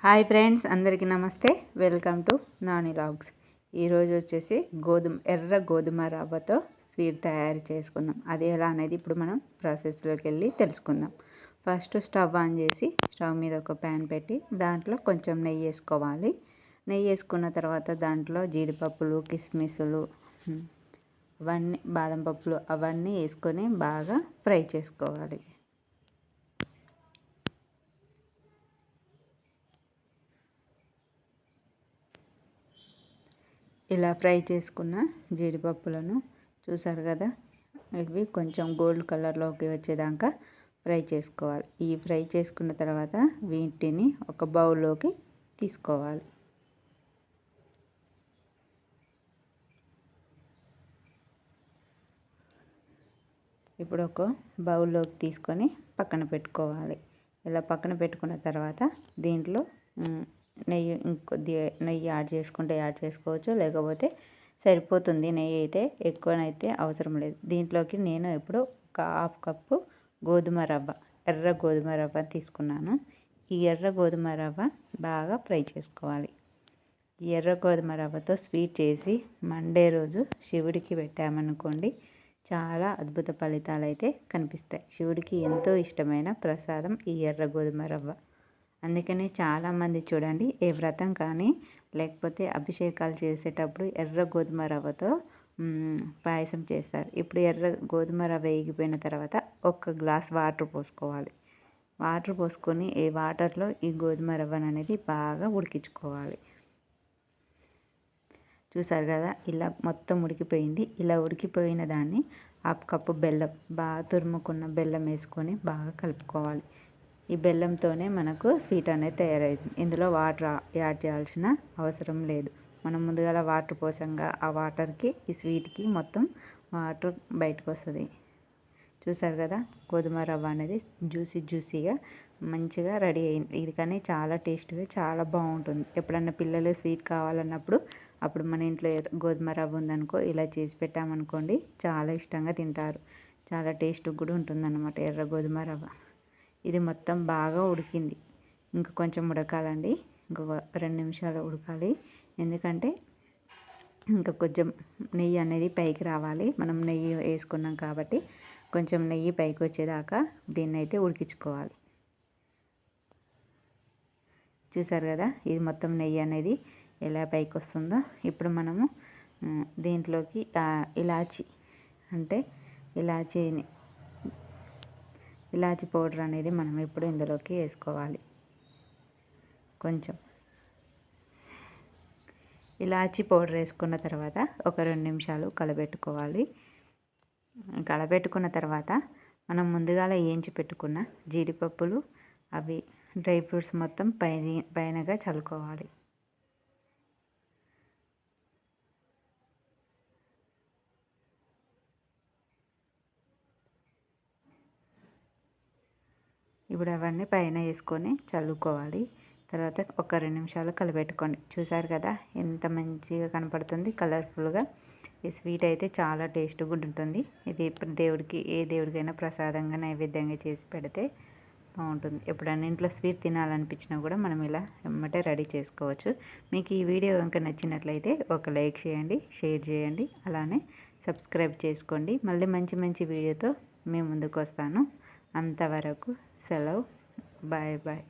Hi friends, అందరికీ నమస్తే. Welcome to Nani logs. ఈరోజు వచ్చేసి ఎర్ర గోధుమ రవ్వతో స్వీట్ తయారు చేసుకుందాం. అది ఎలా అనేది ఇప్పుడు మనం ప్రాసెస్లోకి వెళ్ళి తెలుసుకుందాం. ఫస్ట్ స్టవ్ ఆన్ చేసి స్టవ్ మీద ఒక ప్యాన్ పెట్టి దాంట్లో కొంచెం నెయ్యి వేసుకోవాలి. నెయ్యి వేసుకున్న తర్వాత దాంట్లో జీడిపప్పులు, కిస్మిస్లు, అవన్నీ బాదం పప్పులు అవన్నీ వేసుకొని బాగా ఫ్రై చేసుకోవాలి. ఇలా ఫ్రై చేసుకున్న జీడిపప్పులను చూసారు కదా, ఇవి కొంచెం గోల్డ్ కలర్లోకి వచ్చేదాకా ఫ్రై చేసుకోవాలి. ఈ ఫ్రై చేసుకున్న తర్వాత వీటిని ఒక బౌల్లోకి తీసుకోవాలి. ఇప్పుడు ఒక బౌల్లోకి తీసుకొని పక్కన పెట్టుకోవాలి. ఇలా పక్కన పెట్టుకున్న తర్వాత దీంట్లో నెయ్యి యాడ్ చేసుకుంటే యాడ్ చేసుకోవచ్చు, లేకపోతే సరిపోతుంది. నెయ్యి అయితే ఎక్కువనైతే అవసరం లేదు. దీంట్లోకి నేను ఇప్పుడు ఒక హాఫ్ కప్పు ఎర్ర గోధుమ రవ్వ తీసుకున్నాను. ఈ ఎర్ర గోధుమ రవ్వ బాగా ఫ్రై చేసుకోవాలి. ఈ ఎర్ర గోధుమ రవ్వతో స్వీట్ చేసి మండే రోజు శివుడికి పెట్టామనుకోండి, చాలా అద్భుత ఫలితాలు అయితే కనిపిస్తాయి. శివుడికి ఎంతో ఇష్టమైన ప్రసాదం ఈ ఎర్ర గోధుమ రవ్వ. అందుకనే చాలామంది చూడండి, ఏ వ్రతం కానీ లేకపోతే అభిషేకాలు చేసేటప్పుడు ఎర్ర గోధుమ రవ్వతో పాయసం చేస్తారు. ఇప్పుడు ఎర్ర గోధుమ రవ్వ వేగిపోయిన తర్వాత ఒక గ్లాస్ వాటర్ పోసుకోవాలి. వాటర్ పోసుకొని ఈ వాటర్లో ఈ గోధుమ రవ్వను అనేది బాగా ఉడికించుకోవాలి. చూసారు కదా, ఇలా మొత్తం ఉడికిపోయింది. ఇలా ఉడికిపోయిన దాన్ని హాఫ్ కప్పు బెల్లం, బాగా తురుముకున్న బెల్లం వేసుకొని బాగా కలుపుకోవాలి. ఈ బెల్లంతోనే మనకు స్వీట్ అనేది తయారవుతుంది. ఇందులో వాటర్ యాడ్ చేయాల్సిన అవసరం లేదు. మనం ముందుగా వాటర్ పోసాంగా, ఆ వాటర్కి ఈ స్వీట్కి మొత్తం వాటర్ బయటకు వస్తుంది. చూసారు కదా, గోధుమ రవ్వ అనేది జ్యూసీగా మంచిగా రెడీ అయింది. ఇది కానీ చాలా టేస్ట్గా చాలా బాగుంటుంది. ఎప్పుడన్నా పిల్లలు స్వీట్ కావాలన్నప్పుడు అప్పుడు మన ఇంట్లో గోధుమ రవ్వ ఉందనుకో, ఇలా చేసి పెట్టామనుకోండి, చాలా ఇష్టంగా తింటారు. చాలా టేస్ట్ కూడా ఉంటుందన్నమాట ఎర్ర గోధుమ రవ్వ. ఇది మొత్తం బాగా ఉడికింది. ఇంకా కొంచెం ఉడకాలండి. ఇంకొక 2 నిమిషాలు ఉడకాలి. ఎందుకంటే ఇంకా కొంచెం నెయ్యి అనేది పైకి రావాలి. మనం నెయ్యి వేసుకున్నాం కాబట్టి కొంచెం నెయ్యి పైకి వచ్చేదాకా దీన్ని అయితే ఉడికించుకోవాలి. చూసారు కదా, ఇది మొత్తం నెయ్యి అనేది ఎలా పైకి వస్తుందో. ఇప్పుడు మనము దీంట్లోకి ఇలాచీ పౌడర్ అనేది మనం ఇప్పుడు ఇందులోకి వేసుకోవాలి. కొంచెం ఇలాచీ పౌడర్ వేసుకున్న తర్వాత ఒక 2 నిమిషాలు కలబెట్టుకోవాలి. కలబెట్టుకున్న తర్వాత మనం ముందుగా వేయించి పెట్టుకున్న జీడిపప్పులు, అవి డ్రై ఫ్రూట్స్ మొత్తం పైనగా చల్లుకోవాలి. ఇప్పుడు అవన్నీ పైన వేసుకొని చల్లుకోవాలి. తర్వాత ఒక 2 నిమిషాలు కలిపెట్టుకోండి. చూసారు కదా, ఎంత మంచిగా కనపడుతుంది, కలర్ఫుల్గా. ఈ స్వీట్ అయితే చాలా టేస్ట్ కూడా ఉంటుంది. ఇది ఇప్పుడు ఏ దేవుడికైనా ప్రసాదంగా నైవేద్యంగా చేసి పెడితే బాగుంటుంది. ఎప్పుడన్నా ఇంట్లో స్వీట్ తినాలనిపించినా కూడా మనం ఇలా వెంబటే రెడీ చేసుకోవచ్చు. మీకు ఈ వీడియో కనుక నచ్చినట్లయితే ఒక లైక్ చేయండి, షేర్ చేయండి, అలానే సబ్స్క్రైబ్ చేసుకోండి. మళ్ళీ మంచి వీడియోతో మేము ముందుకు వస్తాను. అంతవరకు సెలవు. Bye bye.